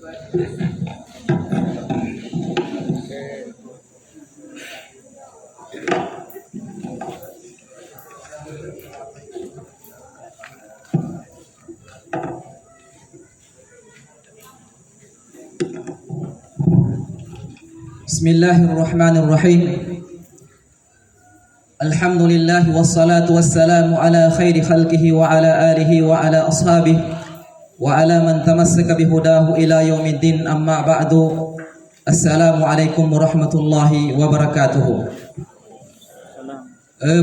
Bismillahirrahmanirrahim. Alhamdulillah wassalatu wassalamu ala khairi khalqihi wa ala alihi wa ala ashabihi wa ala man tamassaka bihudahu ila yaumiddin, amma ba'du. Assalamu alaikum warahmatullahi wabarakatuh.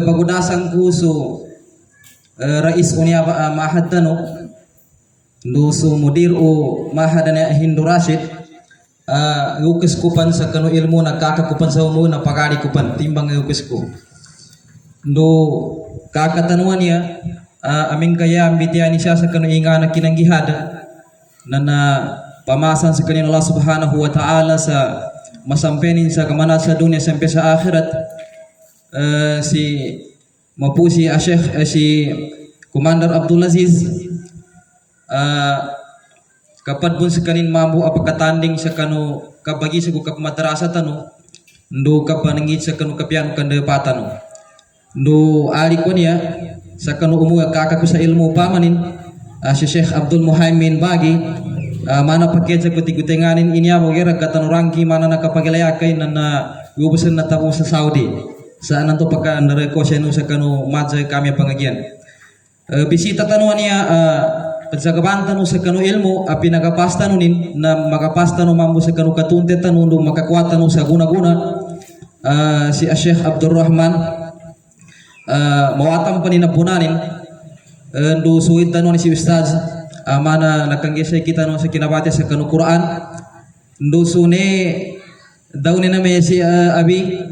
Pagudasan kuso Rais Unia Mahad tano nduso mudir o mahadana Hindu Rashid ukes kupan sa kanu ilmu na kakakupan sa umu na pagari kupan timbang ukes ko ndo kakatanuan niya aming kaya ambitian siya sa kanu inga na kinanggihada na pamasan sa kanin Allah subhanahu wa ta'ala sa masampenin sa kamana sa dunia sampai sa akhirat. Si mapusi Syekh si Komander Abdul Aziz kapad pun sekanin mambu apa katanding sa kanu kabagi sa kap madrasa tanu ndo kapanangit sa kanu kapian kanda patano ndo ali ko niya sa kanu umu kakaku sa ilmu pamanin si Syekh Abdul Muhaimin bagi mana paket sa kutik-kutinganin ini abo gera katanurangki mana nakapagilayakay na ubusan na tapo sa Saudi sa nanto pagka nareko siya no sa kanu madza kami pangagian bisita tanuan niya pagsagabanta no sa kanu ilmu pinagapasta no nin na makapasta no mambo sa kanu katunte tanu ndo makakwata no sa guna-guna si Syekh Abdul Rahman mawatam pa ninapunanin ndo suwit tanu ni si Ustaz mana nakanggisay kita no sa kinabati sa kanu Quran ndo sune daw ni na may si abi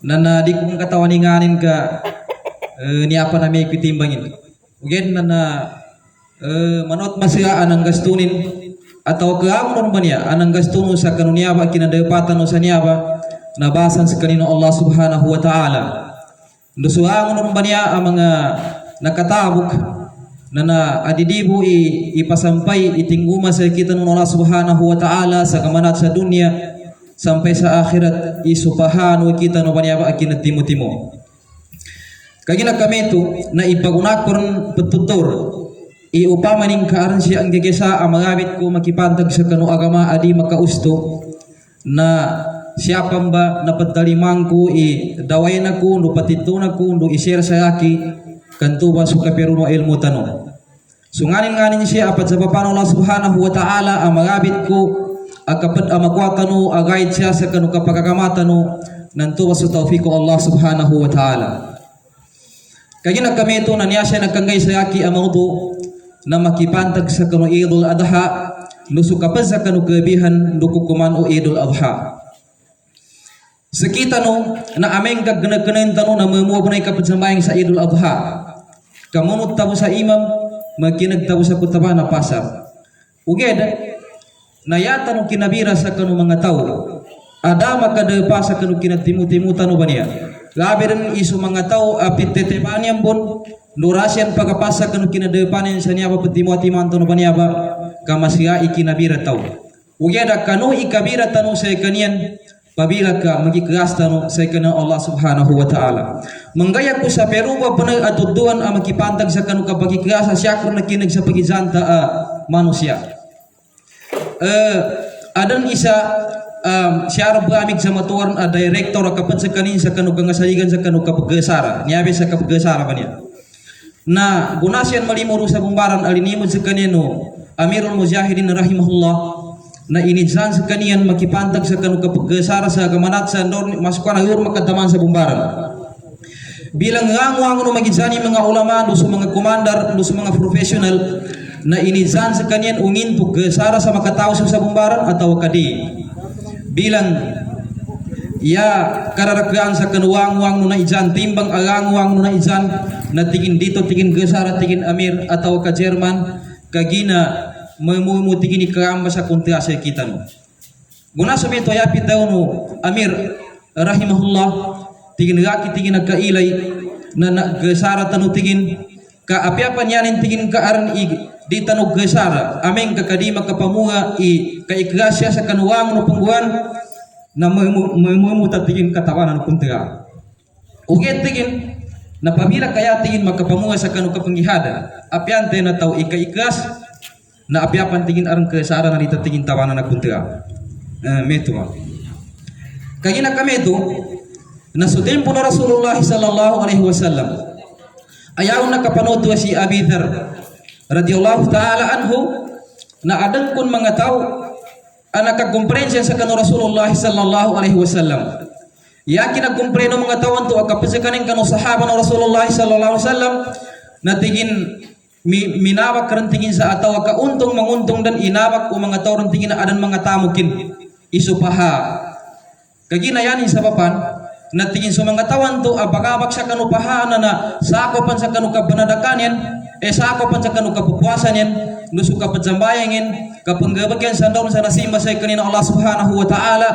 na di kong katawaninganin ka niapa na may kitimbangin again na manot masya anang gastunin atau keamnon ba niya anang gastuno sa kanunya ba kinadapatan no sa niya ba nabasan sa kanino Allah subhanahu wa ta'ala nusuangon ba niya ang mga nakatabok na adidibo ipasampay itinguma sa kita no Allah subhanahu wa ta'ala sa kamanat sa dunya sampai sa akhirat isupahan kita no ba niya ba kinatimo-timo kagina kami ito na ipagunakon petutur iupamaning kaaran siya ang gagesa ang magamit ko makipantag sa kanu agama adi makausto na siya pamba napaddalimang ko daway na ko no patituna ko no ishare sa aki kantuba so kapiruno ilmu tanong so nganin siya apat sa papano Allah subhanahu wa ta'ala ang magabit ko agapad ang magwata no agayit siya sa kanu kapagagamata no nantuwa sa tawfiq ko Allah subhanahu wa ta'ala kagina kami ito na niya siya nagkanggay sa aki ang maudo na makipantag sa kanu Idul Adha nusukapan sa kanu gabihan nukukuman o Idul Adha sa kita no na aming kagnagkanan tano na mamuha na ikapagsambayang sa Idul Adha kamunot tabo sa imam magkinagtabo sa kutaba na pasar uged nayata no kinabira sa kanu mga tao ada makadapa sa kanu kinatimu-timu tano ba niya labi rin isu mga tao apiteteban yang pun Nurasian pagapasa kanu kinadepanin sa niya ba patimu-timu tano ba niya ba kamasya ikinabira tao ugeda kanu ikabira tano sa kanian pabila ka magikas tano sa kanang Allah subhanahu wa ta'ala manggaya ko sa peruba punay atuduan ang makipantag sa kanu kapagikasa siya ko nakinag sa pagizanta manusia adan isa siya amig sa matuwaran director kapan sa kanin sa kanu gangasaligan sa kanu kapagkasara niyabi sa kapagkasara ba niya na gunasyan malimuro sa bumbaran alinimod sa kanino Amirul Mujahidin rahimahullah na inidsan sa kanian makipantag sa kanu kapagkasara sa kamanat sa masukan ang yur makadaman sa bumbaran bilang ngangwang no magidsani mga ulama no sa mga komandar no sa mga professional na inidsan sa kanian ungin pagkasara sa makatao sa bumbaran atau kadi bilang ya kararagaan sa kanuwang-wang no na ijan timbang agangwang no na ijan na tingin dito tingin gesara tingin Amir atau ka Jerman kagina mamumu tingin ikamba sa kuntiasa kita no guna sabi to yapit daw no Amir rahimahullah tingin gaki tingin nagkailay na gesara tanu tingin ka apiapan yanin tingin ka aran di tanug gesara ameng ka kadima ka pamuha ka igrasya sa kanuwang no pangguan na tingin katawanan no puntra uget tingin na pamila kaya tingin makapamuha sa kanu kapanggihada apian te na tau ika-ikras na apiapan tingin aran kesara na tingin tawanan na puntra meto kagina kameto na sa tempo na Rasulullah sallallahu alaihi wasallam ayaw nakapanood si Abi Dharr radhiyallahu ta'ala anhu na adang kun mga tao ang nakakomprensya sa kanu Rasulullah sallallahu alaihi wasallam. Yakin nagkompreno mga tao to akapasakanin kanu sahaba ng Rasulullah sallallahu alaihi wasallam na tingin minawak karon tingin sa ataw kauntong manguntong dan inawak o mga tao ron tingin na adan mga tamukin isupaha. Kaginayanin sa papan na tingin sa mga tawan to apagabak sa kanupahaan na sakopan sa kanukabanadakan yan sakopan sa kanukapupuasan yan nusu kapadzambayan yan kapanggabagyan sa daon sa nasima sa kanina Allah subhanahu wa ta'ala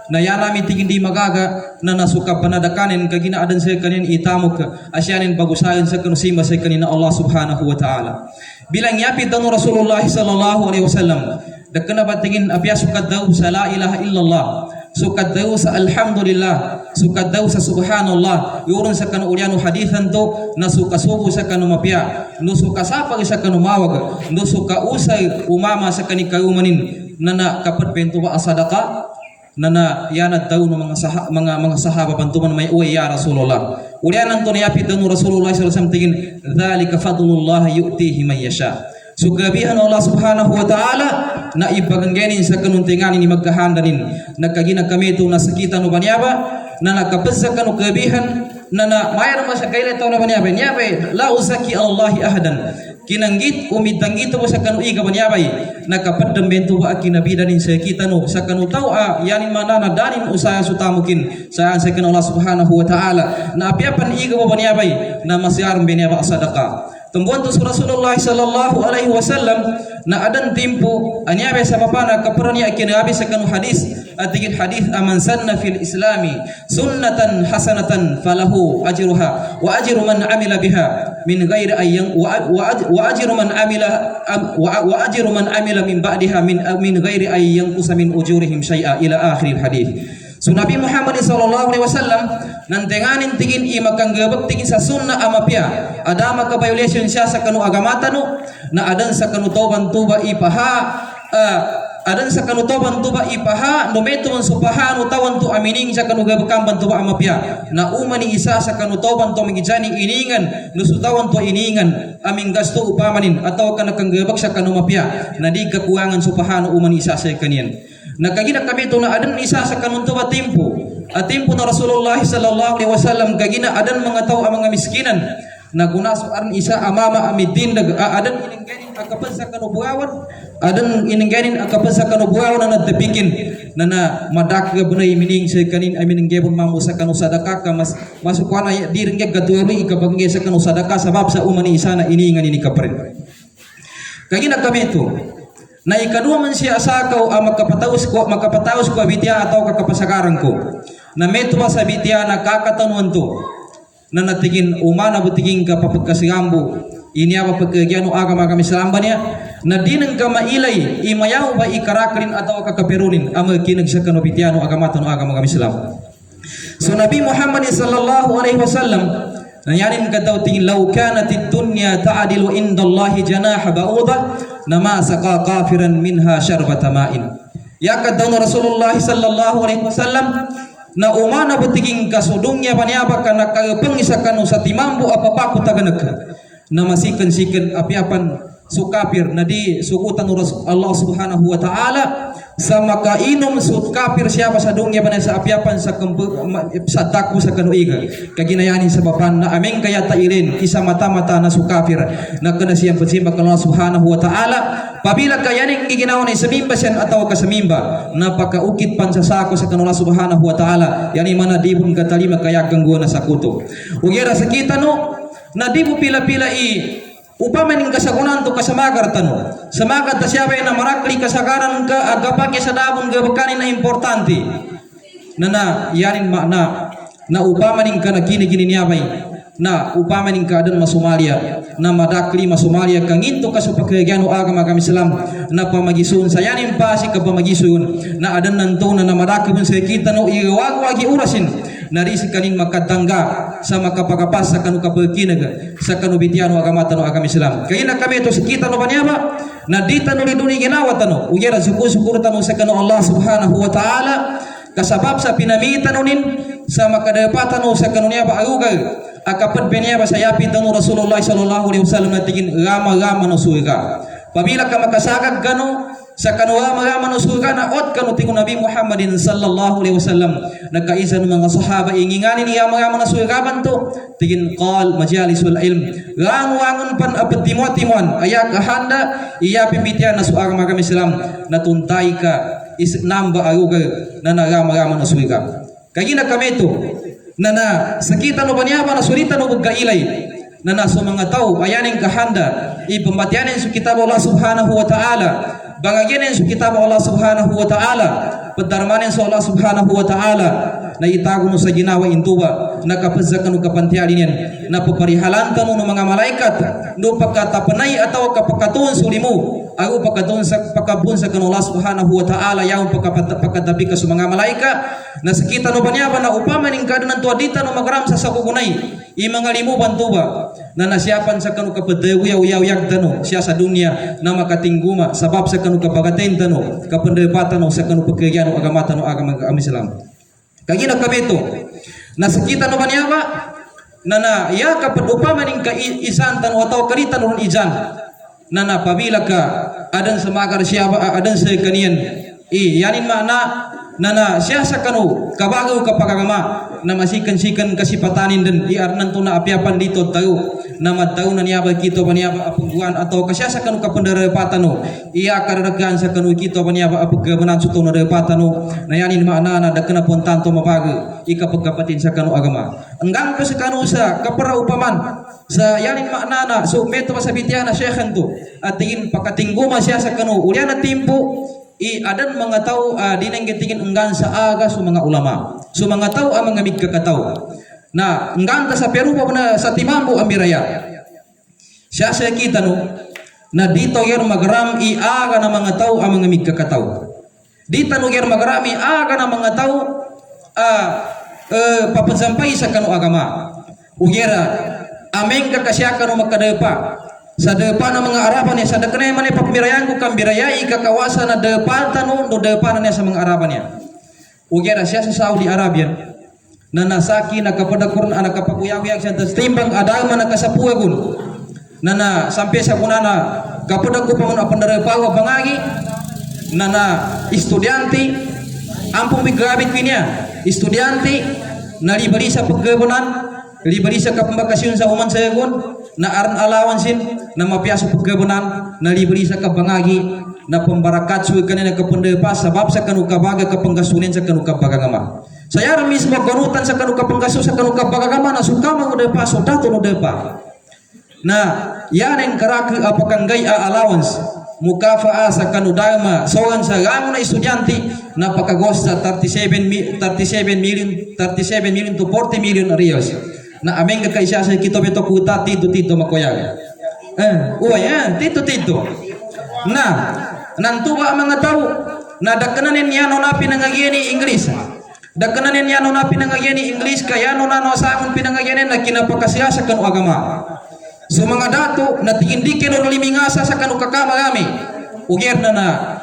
na yan namin tingin di magaga na nasuka panadakanin kaginaadan sa kanin itamok asyanin bagusayan sa kanusima sa kanina Allah subhanahu wa ta'ala bilang yapit daw Rasulullah sallallahu alaihi wasallam dakana ba tingin apya sukat daw sa la ilaha illallah sukat daw sa alhamdulillah sukat daw sa subhanallah yurun sa kanu ulyano hadithan to na sukasubo sa kanu mapya no sukasapag sa kanu mawag no sukausay umama sa kanikayumanin na kapat bento ba asadaka na yanad daw ng mga sahaba bantuman may uwi ya Rasulullah ulyanan to niyapit daw Rasulullah sallallahu alaihi wasallam tingin dhalika fadlullah yu'tihi man yasha so gabihan Allah subhanahu wa ta'ala na ipaganggenin sa kanuntingan ni magkahandanin nagkagina kami ito na sakita no banyaba na nakapasa kanu gabihan na mayroon sa kaila ito na banyaba niyabay la usaki Allahi ahadan kinanggit umitanggit mo sa kanu iga banyabay nakapadam bento ba akinabidanin sa kita no sa kanu tao yanin manana danin usaya sutamukin sa kanu Allah subhanahu wa ta'ala na apiapan iga mo banyabay na masyaram banyaba sadaka tumbuhan to Rasulullah sallallahu alaihi wasallam na adan timpo anyabe sa papana kaparani akinabi sa kanu hadis atigid hadis aman sanna fil islami sunnatan hasanatan falahu ajruha wa ajru man amila biha min ghairi ayyan wa ajru man amila wa ajru man amila min ba'daha min ghairi ayyan kusamin ujurihim syai'a ila akhir hadis. So Nabi Muhammad sallallahu alaihi wasallam nantenganin tingin imakanggabag tingin sa sunna amapya adama ka violation siya sa kanu agamata no na adan sa kanu toban tuba ipaha adan sa kanu toban tuba ipaha no meto man supaha no tawan tu amining sa kanu gabakamban tuba amapya na umani isa sa kanu toban to migijani iningan no sutawan to iningan aming gasto upamanin ataw kanakanggabag sa kanu mapya na di kakuangan supaha no umani isa sa kaniyan nakagina kami ito na adan isa sa kanunto at timpo na Rasulullah sallallahu alaihi wasallam kagina adan mga tao ang mga miskinan na gunaso aran isa amama amidin adan iningganin akapan sa kanubuawan adan iningganin akapan sa kanubuawan na nagtapikin na madakga bunay mining sa kanin ay mininggebon mamu sa kanu sadaka ka masukwana direng gaduri ikabangge sa kanu sadaka sabab sa umani isa na iningan ini kapren kagina kami ito na ikaduha man siya asakaw makapataos ko abitya ataw kakapasagaran ko na meto sa abitya na kakatanuan to na natigin umana butiging kapapagkasigambo inya pagkagyano agama kami salamba niya na dinang kamailay imayaw ba ikarakarin ataw kakaperunin amakinag sa kanobitya no agama kami salam so Nabi Muhammad sallallahu alaihi wasallam nanyanin ka daw tingin law kanatid dunya ta'dilu indallahi janaha ba'udah nama saqa kafiran minha syarbata ma'in yakad daw Rasulullah sallallahu alaihi wasallam na umana betiging kasudungnya paniaba kana kagapangisa kanu sa timambu apapaku taganak na masikan-sikan apiapan su kafir na di sukutan Allah subhanahu wa ta'ala sa makainom su kafir siapa sa dungya pa sa apiapan sa daku sa kanuiga kaginayanin sa papan na aming kaya tairin isa mata-mata na su kafir na kana siyang pagsimbag Allah subhanahu wa ta'ala pabila kayaning iginawa ni samimba siyan ataw kasamimba napakaukit pan sa sako sa kanula subhanahu wa ta'ala yani mana dibun katalima kaya gangguan na sakuto ugera sa kita no na di mo pila-pila upamaning kasagunan to kasamagar tano samagat ta siya na marakli kasagaran ka agapake sa dabon gabakanin na importante na yanin na upamaning ka na gini-gini niya bay na upama ning keadaan ma Somalia na madakli ma Somalia kanginto kasupakegian o agama kami Islam na pamagisun sayanin pasi ka pamagisun na adan nanto na madakibun sa kita no iwag-wagi urasin narisi kanin makatangga sa makapagapas sa kanu kapagkinag sa kanu bitiano agama tano agama Islam kaya na kami to sa kita no banyaba na dita no liduni ginawa tano ugera sukur tano sa kanu Allah subhanahu wa ta'ala kasabab sa pinamitan unin sa makadapatan o sa kanunya ba agugal akapan penya ba sa yapi tano Rasulullah sallallahu alaihi wasallam na tingin gama no surga pabila ka makasagag gano sa kanuwa mga manusuga na ot kanu tingo Nabi Muhammadin sallallahu alaihi wasallam nagkaisa ng mga sahaba inginganin niya mga manusuga banto tingin qal majalisul ilm wangon pan apat timon ayak handa iya pimbitian na suara mga Islam na tuntay ka namba aruga na nagama manusuga kagina kami to na sakita no banyaba na sulita no bugkailay na naso mga tao ayaning kahanda ipambatianin su kitab Allah subhanahu wa ta'ala bagagianin su kitab Allah subhanahu wa ta'ala pedarmanin su Allah subhanahu wa ta'ala na itago no sa ginawa intuba na kapazzakan no kapantialinen na paparihalanta no mga malaikat no pagkatapanay ataw kapakatuon sulimu ago pagkatuon sa pagkabun sa Allah subhanahu wa ta'ala yaong pagkadabi ka sa mga malaika na sakita no banyaba na upama ning kadanan tuadita no magaram sa sakugunay mga limu bantuba na nasyapan sa kanu kapadawyaw dano siya sa dunia na makatingguma sabab sa kanu kapagaten dano kapandapatan no sa kanu pagkagyan no agama Islam kagina kabeto na sakita no banyaba na ya kapad upama ning kaisan tano ataw kalitan no ijan na pabila ka adan sa magar siya adan sa kaniyan yanin makna na siya sa kanu kabagaw kapagagama na masikan-sikan kasipatanin din iarnan to na apiapan dito tayo na madaw na niya kito ba niya apungguan atau kasya sa kanu kapandarapatan no iya kararagan sa kanu kito ba niya apaggabanan sa to na darapatan no na yanin maana na dakna puntan to mabaga ikapagkapatin sa kanu agama hanggang pa sa kanu sa kaparaupaman sa yanin maana na so meto sa bitiana syekhan to at tingin pakatingguma siya sa kanu ulya na timpo adan mga tao dinang gitingin enggan sa aga so mga ulama so mga tao ang mga migkakataw na enggan ta sa Peru na sa timambo ang biraya siya sa kita no na dito yer magaram aga na mga tao ang mga migkakataw dito no yer magaram aga na mga tao papansampay sa kanu agama ugera ameng kakasya kanu makadapa sa depan ng mga Araban niya sa dekanay man ipapmirayan ko kambirayai kakawasan na depan tanong do depan niya sa mga Araban niya ugera siya sa Saudi Arabia na nasaki nakapadakuran anak kapaguyag-uyag siya tas timbang adama nakasapuagun na sampai sa kunana kapadag ko pangon apandarapawa bangagi na estudyante ampung bigabit niya estudyante na libari sa paggabunan libari sa kapambakasyon sa human sayagon na aran alawansin na mapiaso paggabunan na libari sa kabangagi na pembarakat suwi kanina kapandapa sabab sa kanu kabaga kapanggasunin sa kanu kabagagama saya mismo ganutan sa kanu kapanggaso sa kanu kabagagama na suka mangudapa so dato no depa na yan ang karaki apakanggay allowance mukafaa sa kanu dama soan sa gamo na estudyante na pakagos sa 37 million to 40 million reals na ameng kakaisya sa kito beto kuta tito makoyag tito na nantuwa mga tao na dakananin niya no na pinangagyan English dakananin niya no na pinangagyan English kaya no na sa amon pinangagyan na kinapakasya sa kanu agama so mga dato na tiindikin no limingasa sa kanu kakamagami uger na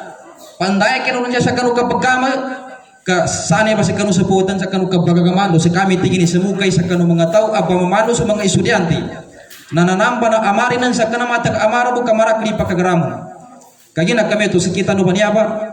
panday kino niya sa kanu kapagkama ka sanay ba sa kanu saputan sa kanu kabagagamano sa kami tingin sa mukay sa kanu mga tao abamamano sa mga estudyante na nanamba na amarinan sa kanamatag amaro kamarakli pakagramo kagina kami to sa kita no banyaba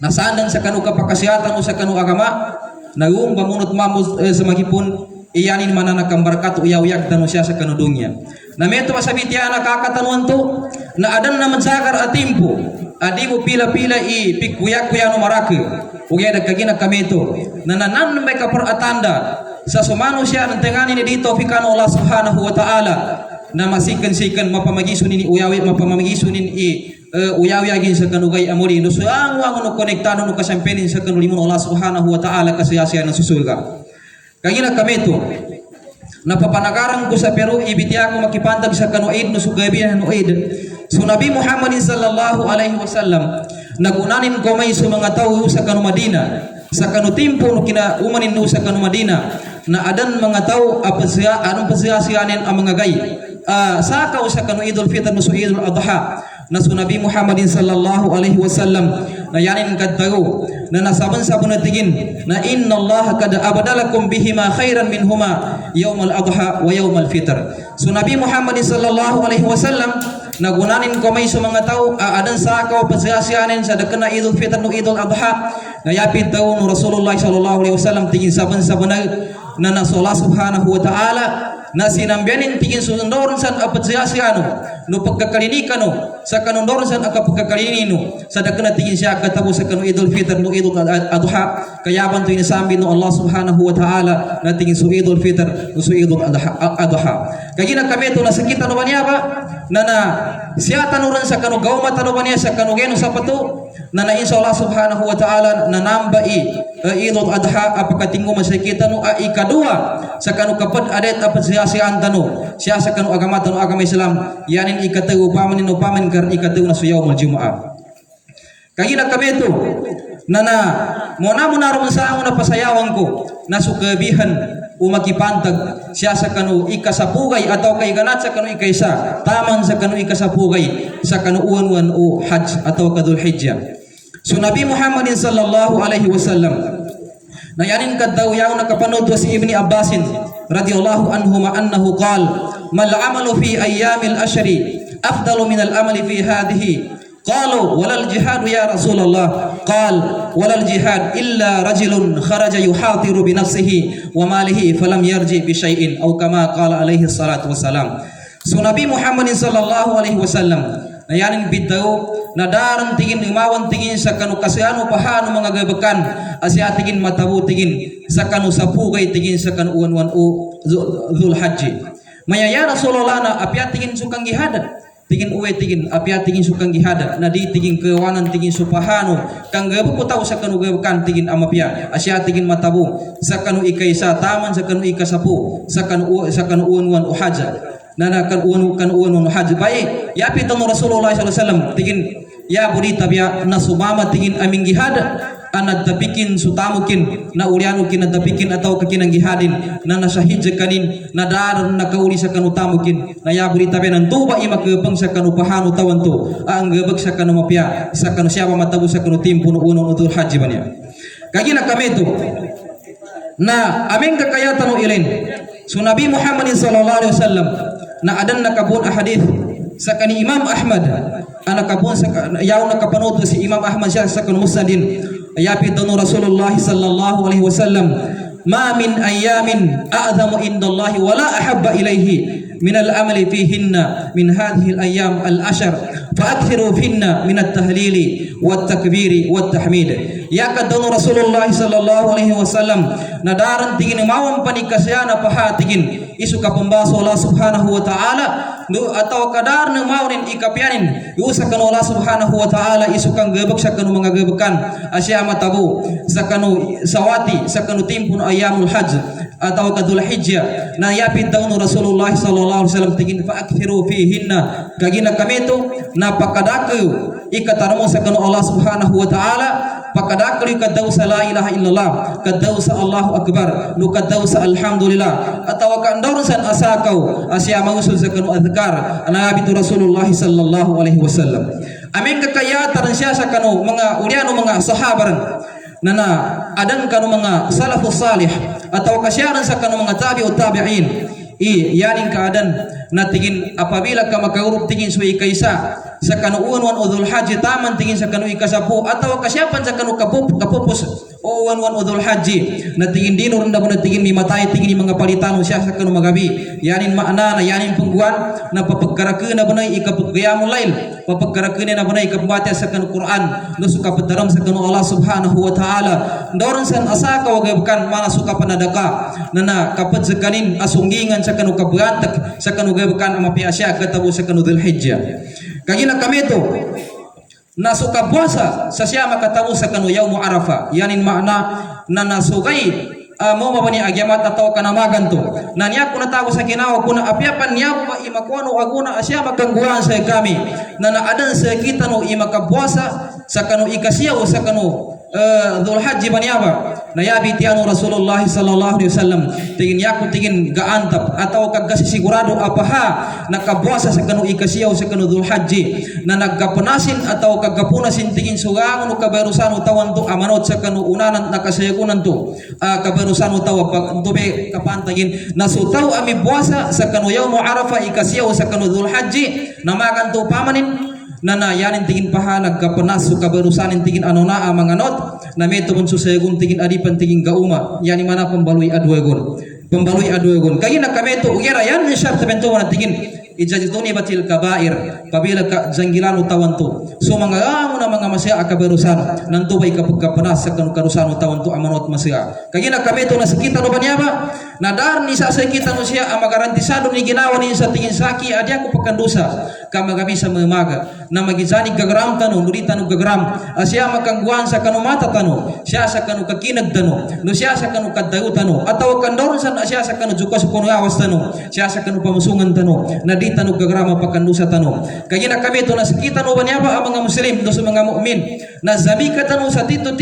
nasandan sa kanu kapakasihatan o sa kanu agama nagum bamunot mamos sa magipon iyanin mananakang barakat uyawyak tano siya sa kanu dunya na meto masabi tiya nakakatanuan to na adan naman sakar atimpo adi mo pila-pila pikkuyak-kuya no marake ugay nagkagina kami ito na nanan may kaparatanda sa sumano siya ng tengani ni dito fikano Allah subhanahu wa ta'ala na masikan-sikan mapamagisunin uyawi mapamagisunin uyawiyagin sa kanugay amuri no so ang wangon no konektado no kasampenin sa kanulimon Allah subhanahu wa ta'ala kasayasiya ng susulga kagina kami ito napapanagaran ko sa Peru ibiti ako makipantag sa kanuid no sugabi no id. So Nabi Muhammad sallallahu alaihi wasallam nagunanin ko may sa mga tao sa kanu Madina sa kanu timpo no kina umanin no sa kanu Madina na adan mga tao apasya anong pasyasianen ang mga gay sakaw sa kanu Idul Fitr no Idul Adha na so Nabi Muhammad sallallahu alaihi wasallam na yanin kadtago na nasaban-sabon na tingin na inna Allah kad abadalakum bihima khairan minhuma yawmal adha wa yawmal fitr. So Nabi Muhammad sallallahu alaihi wasallam nagunanin ko may sa mga tao adan sakaw pasyasianen sa dakena Idul Fitr no Idul Adha na yapit daw no Rasulullah sallallahu alaihi wasallam tingin saban-sabon na nasola subhanahu wa ta'ala na sinambianin tingin sundoron san apasyasiano no pagkakalinikano sa kanundoron san akapagkakalinino sa dakena tingin siya katabo sa kanu Idul Fitr no Idul Adha kaya banto inasambi no Allah subhanahu wa ta'ala na tingin su Idul Fitr no su Idul Adha kaya na kami to nasakita no baniya ba na siya tanuran sa kanu gawma tanu baniya sa kanu geno sa pato na insya Allah subhanahu wa ta'ala na nambai Idul Adha apakatingo masakita no ikadua sa kanu kapad adet apasyasian tanu siya sa kanu agama tanu agama Islam yanin ikatago paman kar ikatago na su yaumul Jumaah. Kagina kami ito na muna ron sa ako na pasayawan ko na sukabihan umakipantag siya sa kanu ikasapugay atau kay ganat sa kanu ikaysa taman sa kanu ikasapugay sa kanu uwan o hajj atau kadul hijjah. So Nabi Muhammad sallallahu alaihi wasallam na yanin kaddaw yaw nakapanood si Ibni Abbasin radhiyallahu anhuma annahu qala mal amalu fi ayyamil ashri afdalu min al amali fi hadhihi qalu walal jihad ya Rasulullah qal walal jihad illa rajulun kharaja yuhatiru bi nafsihi wa malihi falam yarji bi syai'in aw kama qala alaihi salatu wassalam. So Nabi Muhammad sallallahu alaihi wasallam na yanin bitaw na daran tingin imawan tingin sa kanu kasano pahano mga gabakan asya tingin matabu tingin sa kanu sapugay tingin sa kanu uwan o Dhul Hajji maya ya Rasulullah na apya tingin sukang gihada tingin uwe tingin apya tingin sukang gihada na di tingin kewanan tingin supahano kang gabu putaw sa kanu gabakan tingin amapya asya tingin matabu sa kanu ikaysa taman sa kanu ikasapu sa kanu uwan o haja na kan uwan haji baik ya pitong Rasulullah sallallahu alaihi wasallam tingin ya burita biya na sumama tingin aming gihada anad tapikin sutamukin na ulianu kin tapikin atau kakinang gihadin na nasahid kanin na daran nakauli sa kanutamukin na ya burita biya nan tuba ima kepeng sa kanupahano tawan to ang gebek sa kanumapya sa kanu siapa matabu sa kanu timpu no uno utul haji banya kagina kami to na aming kakayatan no ilin so Nabi Muhammad sallallahu alaihi wasallam na adan nakabun ahadith sa kani Imam Ahmad anakabun sa yaw nakapanood si Imam Ahmad siya sa kan musnadin ayapi dono Rasulullah sallallahu alaihi wasallam ma min ayamin a'zamu indallahi wala ahabba ilaihi min al-amali fihinna min hadhihi al-ayyam al-ashar fa'akthiru finna min at-tahlili wat-takbiri wat-tahmid ya kadono Rasulullah sallallahu alaihi wasallam nadaran tingin mawam panikasyana pahatigin isu ka pembaso Allah subhanahu wa ta'ala atau kadar na mawin ikapyanin usa kanu Allah subhanahu wa ta'ala isu kang gebek sa kanu mga gebekan asya matabu sa kanu sawati sa kanu timpun ayyamul hajj atau kadul hijjah na yapit daw Rasulullah sallallahu alaihi wasallam tingin fa akthiru fihinna kagina kami to napakadaku ikatarmo sa kanu Allah subhanahu wa ta'ala pakadakli kadaw sa la ilaha illallah kadaw sa Allahu akbar no kadaw sa alhamdulillah atawa kandor san asakaw asya mausul sa kanu adhkar anabi tu Rasulullah sallallahu alaihi wasallam amin kakayatan siya sa kanu mga uliano mga sahabaran nana adan kanu mga salafus salih atau kasyaran sa kanu mga tabi'ut tabi'in yaning kaadan na tingin apabila ka makaurup tingin suwi kaysa sa kanu uwan udhul haji taman tingin sa kanu ikasapu atau kasyapan sa kanu kapupus o uwan udhul haji na tingin dino rinda mo na tingin mimatay tingin mga palitano siya sa kanu magabi yanin maana na yanin pungguan na papagkarakuna ba na ikapagayamul lail papagkarakuna na ba na ikapabati sa kanu Quran no suka padaram sa kanu Allah subhanahu wa ta'ala doron san asaka wagabkan mana suka panadaka na kapad sa kanin asunggingan sa kanu kabuantak sa kanu gabakan amapi asya katabo sa kanu Dhul Hijjah kagina kami to na suka puasa sa siya makatabo sa kanu Yaum Arafah yanin makna na nasugay mau mabani agyamat atau kanamagan tu na niya kuna tago sa kinawa kuna apiapan niya pa imakuano aguna asya makangguan sa kami na naadan sa kita no imakabuasa sa kanu ikasiyaw sa kanu Dhul Hajji baniaba na yabi tiano Rasulullah sallallahu alaihi wasallam tingin yaku tingin gaantap atau kagasi sigurado apaha nakabuasa sa kanu ikasiyaw sa kanu Dhul Hajji na nagkapunasin atau kagapunasin tingin sugang no kabarusan tawan to amanot sa kanu unanan nakasayagunan to kabarusan utawa pagtube kapantagin nasutaw ami buasa sa kanu yaum Arafah ikasiyaw sa kanu Dhul Hajji namagan to pamanin nana yanin tingin paha nagkapanas su kabarusanin tingin anona manganot na meto pun susayagun tingin adipan tingin gauma yani mana pembalui aduegon kaya nakameto ugera yan syart bento wana tingin ijajituni batil kabair pabila ka janggilan utawan tu so mga amo na mga masya akabarusan nanto bay kapagkapanas sa karusan utawan tu amanot masya kaya nakameto na sakita no banyaba nadar ni sa kita no siya amagarantisado ni ginawa ni sa tingin saki adi ako pagkandusa kamagabi sa mamaga na magizani gagram tano nurita no gagram asya makangguan sa kanu mata tano siya sa kanu kakinag tano no siya sa kanu kadayo tano ataw kandoron sa siya sa kanu juka sa kuno awas tano siya sa kanu pamusungan tano na di tano gagrama pagkandusa tano kaya na kami to na sakita no banyaba ang mga muslim no sa mga mu'min na zamika tano sa tito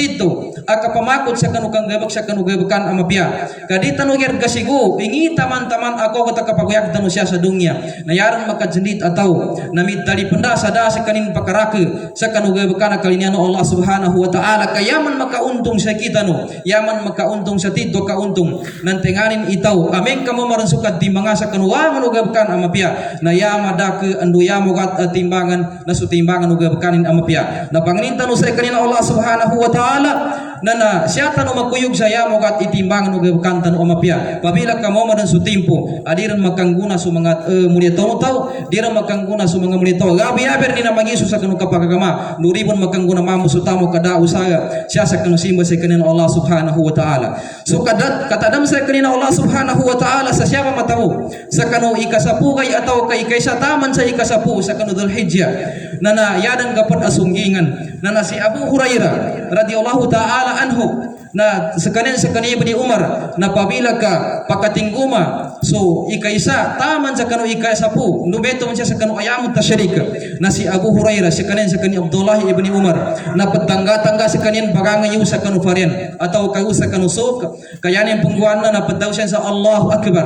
akapamakot sa kanu kanggabak sa kanu gabakan amapya kadita no ger gasigo ingi taman-taman ako kata kapaguyak tano siya sa dunya na yaran makajendit ataw namit dari penda sada sa kanin pakarake sa kanu gabakan kaliniano Allah subhanahu wa ta'ala kayaman makauntung sa kita no yaman makauntung sa tito kauntung nantenganin itaw ameng kamo maransukat di mga sa kanu wa manugabakan amapya na yama dake andu yamo gat timbangan na sutimbangan ugabakanin amapya na pangintan no sa kanina Allah subhanahu wa ta'ala na siya tano makuyog sa yamo gat itimbangan ugabakan tano amapya pabila kamo madan sutimpo adiran makangguna su mga mulito taw diran makangguna su mga mulito gabi aber ni na magisu sa kanu kapagagama nuribon makangguna mamu sutamo kada usaha siya sa kanu simba sa kanina Allah subhanahu wa ta'ala so katadam sa kanina Allah subhanahu wa ta'ala sa siya matawo sa kanu ikasapu kay ataw kay kaysa taman sa ikasapu sa kanu Dhul Hijjah na yadan gapat asunggingan na si Abu Hurairah radhiyallahu ta'ala anhu na sakanin Ibni Umar na pabila ka pakatingguma so ikaisa taman sa kanu ikasapu nubeto man siya sa kanu ayamut tasyrik na si Abu Hurairah sakanin Abdullah ibni Umar na patangga-tangga sakanin bagangayu sa kanu farian atau kayu sa kanu sok kayanin pungguan na padaw siya sa Allahu Akbar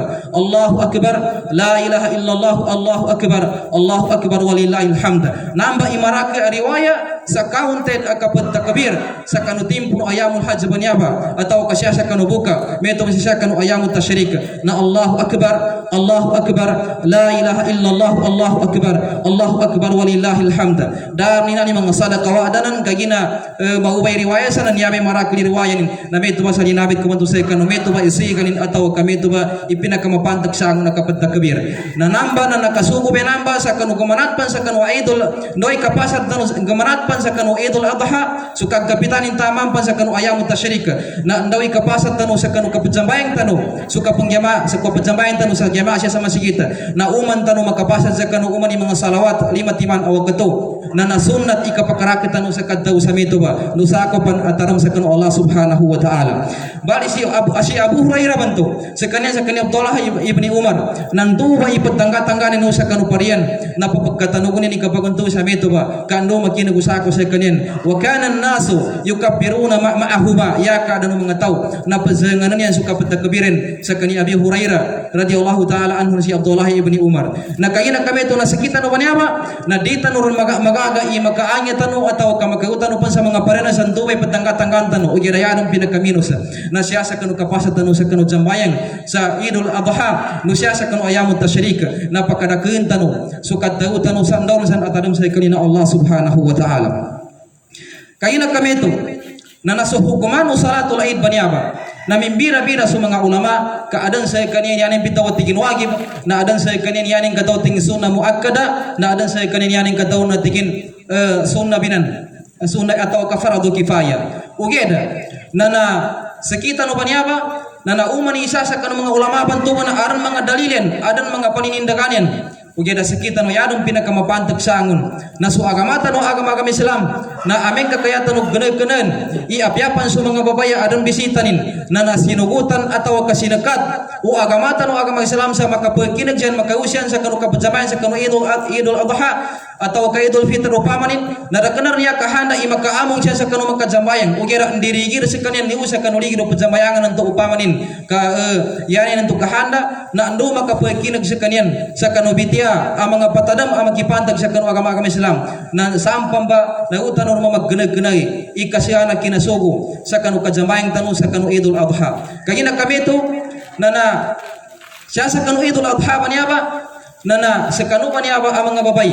la ilaha illallah Allahu Akbar walillahil hamd namba imaraka riwaya sa kaunted akapat takbir sa kanu timpo ayamul hajj banyaba atau kasya sa kanu buka meto siya kanu ayamut tasyrik na Allahu Akbar la ilaha illallah Allahu Akbar walillahil hamd dar ni nani mga sadaqa wa adanan kagina maubay riwaya sa nanyame marakli riwayanin na meto ba sa linabit kumanto sa kanu meto ba isi kanin atau kameto ba ipinakamapantag sa ang nakapat takbir na namba na nakasugo benamba sa kanu gumanatpan sa kanu idol noy kapasat tanu gumanatpan sa kanu Idul Adha sukag kapitanin tamam pan sa kanu ayamut tasyrik na ndawi kapasat tanu sa kanu kapajambayang tanu suka pengjama sa kapajambayang tanu sa jamaah siya sa masjid na uman tanu makapasat sa kanu uman mga salawat 5 timan awag kato na nasunnat ikapakarakit tanu sa kaddaw sa mito ba nusako pan ataram sa kanu Allah subhanahu wa ta'ala bali si Abu Hurairah bantu sa kanya Abdullah ibni Umar nandu ba ipatangga-tangganin sa kanu parian na papagkatanugon ni kapagunto sa mito ba kando makinagusako sa kanin wa kana an-nasu yukabbiruna ma'ahuma ya ka dan mga tao na pazanganan yan suka patakbirin sa kani Abi Hurairah radhiyallahu ta'ala anhu si Abdullah ibni Umar na kaya na kami to na sakita no banyama na dita no magaga i makaanya tano atau kamagautan pan sa mga parena sa tuway patangga-tanggan tano o girayanong pinagkamino sa na siya sa kanu kapasa tano sa kanu jambayang sa Idul Adha no siya sa kanu ayamut tasyrik napakadakeun tano sukat daw tano sa ndor san atadam sa kanina Allah subhanahu wa ta'ala kaya na kami to na nasuhukuman o salatul Eid banyaba na mimbira-bira sa mga ulama kaadan sa kanin yaning bitawat tigin wagib na adan sa kanin yaning kataw tingin sunna muakkada na adan sa kanin yaning kataw na tigin sunna binan sunna atau kafaradu kifaya ugeda na sakita no banyaba na nauman isa sa kanang mga ulama bantuan na aran mga dalilin adan mga paninindaganan ugeda sekitar no yadum pinakamapantak sangun na su agamata no agama Islam na ameng kakayatan no genen i apiapan su mga babaya adon bisitanin na nasinugutan atau kasinakat o agamata no agama Islam sa makapakinagjan makausian sa kanu kapajamayan sa kanu idul adha atau ka idul fitr upamanin na rakanar niya kahanda i makaamong siya sa kanu makajambayan ugera ndirigir sa kanyan ni usa kanu ligid pajambayangan nanto upamanin ka yani nanto kahanda na ando makapakinag sa kanyan sa kanu bitia ang mga patadam ang magipantag sa kanu agama Islam na sampam ba na utan no maggeneg-geneg ikasihan kinasugo sa kanu kajambayang tanu sa kanu idul adha kagina kami to na siya sa kanu idul adha baniaba na sa kanu baniaba ang mga babay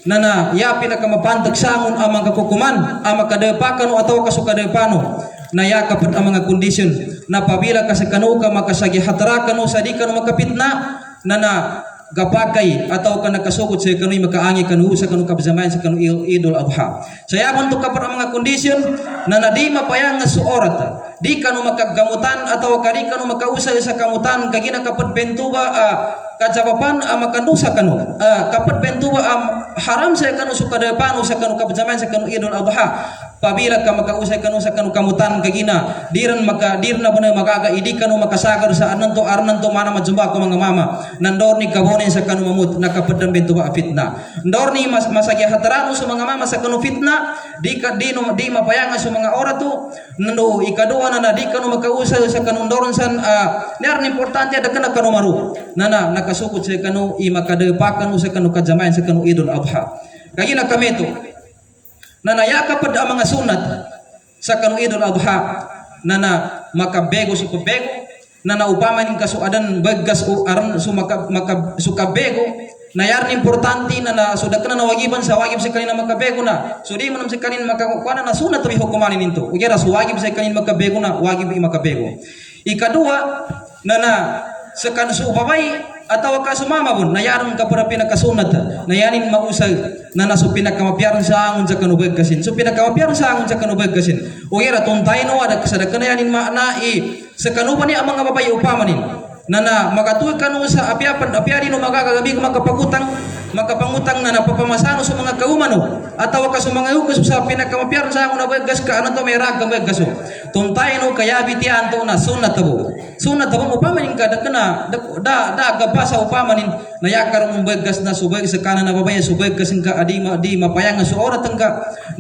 na ya pinakamapantag sangon ang mga kukuman ang makadepakan atau kasukadepano na ya kapat ang mga kondisyon na pabila ka sa kanu ka makasagi hatrakan o sa di kanu makapitna na gapakay atau ka nakasugod sa kanu makaangi kanu sa kanu kabzamayan sa kanu idul adha saya bantu kapat ang mga kondisyon na di mapayang nga suorat di kanu makagamutan atau kadi kanu makausa sa kamutan kagina kapat bentuba kajawaban makandusa kanu kapat bentuba haram sa kanu sukadepano sa kanu kabzamayan sa kanu idul adha pabila ka makausay kanu sa kanu kamutan kagina diran bener magaga idi kanu makasagar sa arnanto mana majumba ko mga mama nandor ni kabonen sa kanu mamut nakapedam bentuba fitna ndor ni masagi hatarano sa mga mama sa kanu fitna di mapayanga sa mga orato nando ikaduwa na di kanu makausay sa kanu ndoron san ner importante ada kana kanu maru nana nakasukot sa kanu i makadepakan sa kanu kajamayan sa kanu idul adha kagina kameto na nayakapad ang mga sunat sa kanu idul adha na makabego su pabego na naupaman kasuadan baggas o aran su sukabego na yarn importante na sudah kana nawagiban sa wagib sa kanina makabego na so di man sa kanin makakuana na sunat tabi hukumanin ninto ugera su wagib sa kanin makabego na wagib i makabego ikadua na sa kan su babay atau kasumama bun na yaron ka para pinakasunat na yanin mausay na naso pinakamapyaran sa angon sa kanubag kasin so pinakamapyaran sa angon sa kanubag kasin o ira tuntay no ada kasadakan na yanin na sa kanuban ni ang mga babae upamanin na magatuy kanu sa apiarin no magagagabi makapangutang na napapamasano sa mga kaumano atau ka sa mga hugas sa pinakamapyaran sa angon na baggas ka ano to may rag baggas tuntay no kaya bitian to na sunat tabo upamanin ka da gabasa upamanin na yakar mong baggas na subag sa kanan na babae subag kasing ka di mapayang sa orat ka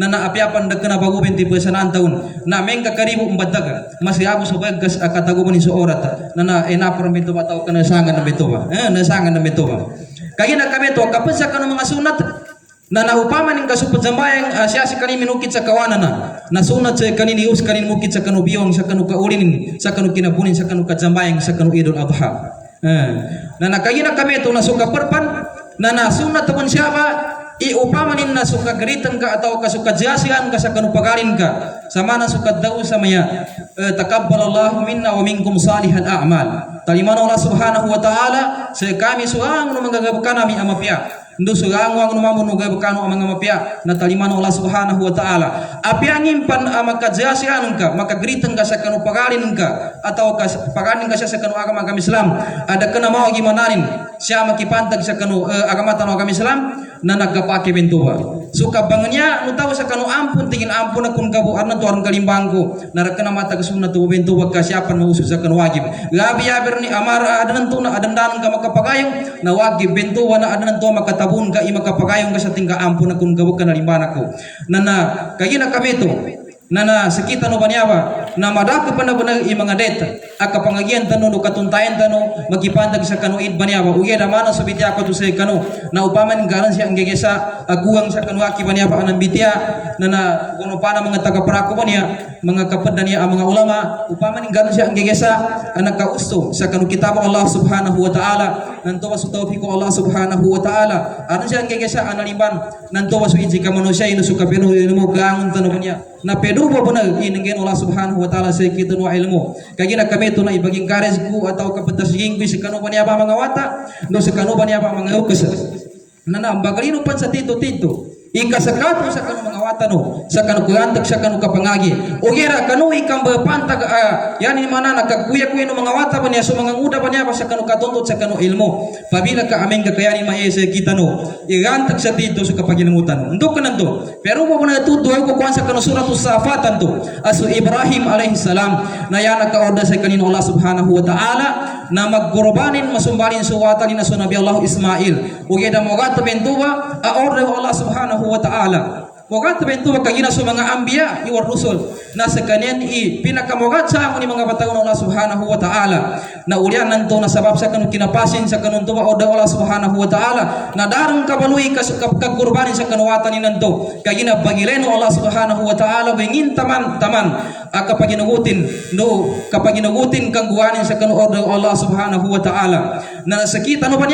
na naapiapan dagka na bagubin tipo sa taon na mengka karibo umbadag masyabo subag gas akataguban sa orat na enaparmento ba tao ka nasangan na bito ba kagina kami to kapag sa kanong mga sunat na naupaman ng kasupad zambayang siya si kanin minukit sa kawanan na sunat sa kanin ius kanin mukit sa kanu biyong sa kanu kaulinin sa kanu kinabunin sa kanu kadzambayang sa kanu idul adha na nakagina kami to na suka perpan na nasunat pun siya ba iupamanin na suka geritan ka atau kasuka jasian ka sa kanu pagalin ka sama na suka daw sa maya takabbalallahu minna wa minkum salihal a'mal talimano Allah subhanahu wa ta'ala sa kami suang no magagabakan nami amapya ndo suang wang no mamun magagabakan ang mga mapya na talimano Allah subhanahu wa ta'ala apiangin pan makajasian ka makageritan ka sa kanu pagalin ka atau pagalin ka sa kanu agama Islam ada kana mao gimananin siya makipantag sa kanu agama Islam na nagkapake bentuba suka bangnya utaw sa kanu ampun tingin ampun akun kabu arna to aron kalimbangko narakana mata kasunna to bentuba ka siapan mausus sa kanu wagib gabi aber ni amara adanan to na adandan ka makapagayong na wagib bentuba na adanan to makatabun ka i makapagayong ka sa tingga ampun akun kabu kana limbanako na kagina kami to na sakita no banyawa na madaka pa na banag i mga det akapangagian tano no katuntayan tano magipantag sa kanu id banyawa uya damana sa bitya ko to sa kanu na upaman garan siya ang gegesa aguang sa kanu aki banyawa anang bitya na kuno pa na mga taga parako niya mga kapad niya ang mga ulama upaman garan siya ang gegesa anak kausto sa kanu kitab Allah subhanahu wa ta'ala nanto wasu tawfiq Allah subhanahu wa ta'ala ano siya ang gegesa analiban nanto wasu iji ka manusia ino suka peno ilmu kaangon tano niya na pedubo po na inangin Allah subhanahu wa ta'ala sa kita wa ilmu kagina kami ito na ibaging kares ko atau kapatasiging ko sa kanu ba mga wata no sa kanu ba mga ukas na ang bagalino pan sa tito ika sakatu sa kanu mangawatano sa kanu kuyantak sa kanu kapangagi ugera kanu ikang bepantag yani mana nakakuya kuya no mangawata pa niya so manganguda pa niya pa sa kanu katuntut sa kanu ilmo pabila ka ameng kakayani maese kita no igantak sa dito sa kapagilimutan ndok kanando pero mo na tuto ko kuan sa kanu suratus safatan to asu Ibrahim alaihi salam na yana ka orda sa kanino Allah subhanahu wa ta'ala na magkurbanin masumbalin suwatan ni naso Nabi Allah Ismail ugeda mogat bentuba a order Allah subhanahu wa ta'ala mogat bentuba kagina so mga anbiya iwar rusul na sa kanyan pinakamogat sa amon ni mga batagon Allah subhanahu wa ta'ala na ulian nanto na sabab sa kanun kinapasin sa kanun tuwa order Allah subhanahu wa ta'ala na darang kabaluy kagkurbanin sa kanuwatan ni nanto kagina bagileno Allah subhanahu wa ta'ala bengin taman kapag inugutin kang guwanin sa kanu order Allah subhanahu wa ta'ala na sakita no ba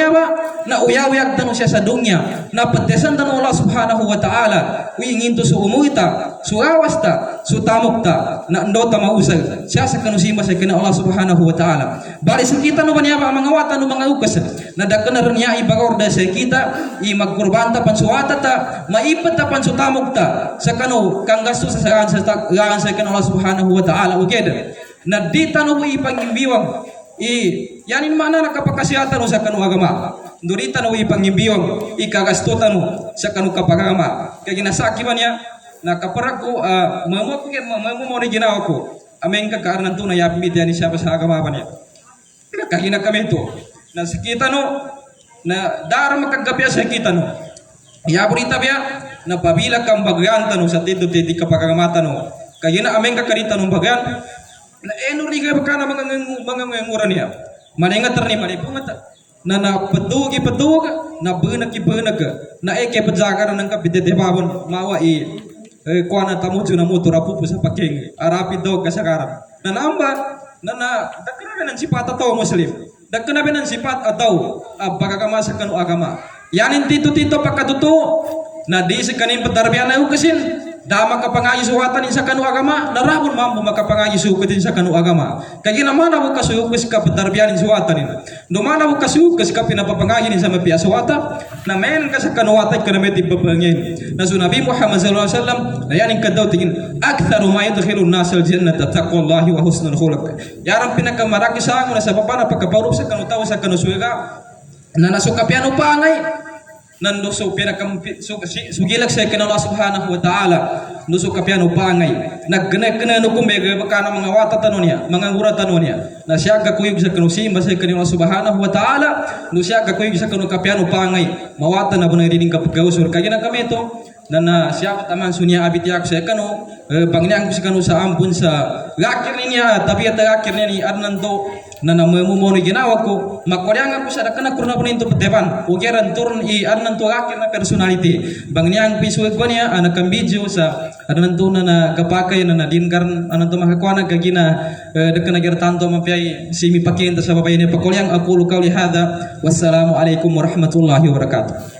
na uyawag tano siya sa dunya na patesan tano Allah subhanahu wa ta'ala uingin to su umuita su awasta su tamukta na ndota mausag siya sa kanu sima sa kanu Allah subhanahu wa ta'ala bali sakita no ba mga watan no mga ukas na dakana ron niya ibagorda sa kita i magkurbanta pansuwata ta maipat ta pansutamukta sa kanu kang gasto sa kanu Allah subhanahu wa ta'ala ukeda na di tano mo ipangimbiwang yanin mana nakapakasihatan mo sa kanu agama durita no ipangimbiwang ikagastutan mo sa kanu kapagama kaya ginasaki man niya nakaparag ko mo ni ginawa ko ameng kakaaran to na yapimit yan siya sa agama pa niya kagina kami to na sakita no na dara makagapya sa kita no yaburita biya na pabila kang bagyan tano sa tito kapagamata no kagina ameng kakarita no bagyan na enuri kay bakana mga ngura niya maningat terni manipungat na petug na benak na eke pejagaran ng kapitedebabon mawa kuana tamuju na motor apupu sa paking arapi daw kasagaran na namba na dakana ng sifat atau muslim dakana ng sifat atau pagagama sa kanu agama yanin tito pakatuto na di sa kanin padarbiyan na ukasin dama kapangayi suwatan sa kanu agama narabon mampu makapangayi sukutin sa kanu agama kaya namana mo kasuyukis ka padarbiyanin suwatan dumana mo kasuyukis ka pinapapangayin sa mapia suwata na men ka sa kanuwatan ka na may tibabangin na sunabi Muhammad sallallahu alaihi wasallam na yanin ka daw tingin aktharu ma yadkhilun nasal jannata taqwallahi wa husnul khuluq yarang pinakamaraki sa amo na sa papana pagkaparup sa kanu tao sa kanu suwega na nasukapiano pangay nando so sugilag sa kana Allah subhanahu wa ta'ala nuso kapiano pangay naggana no kumega bakana mga wata tanon niya mga ngura tanon niya na siya gakuyog sa kanu simba sa kana Allah subhanahu wa ta'ala no siya gakuyog sa kanu kapiano pangay mawata na bunay ding kapagausor kaya na kami to na siya taman sunya abit yak sa kanu bangyang sa kanu sa ampun sa gakir niya tapi at gakir niya ni adnan to na namumumono ginawa ko makoryang ko sa dakana kurna po nito patepan ugeran turun adnan to gakir na personality bangyang pisuwag ko niya anakang video sa adnan to na kapakay na nadingar anan to makakuana kagina dakana gertanto mapiyay simi pakinta sa babae ni pakoryang aqulu qawli hadha wassalamu alaikum warahmatullahi wabarakatuh.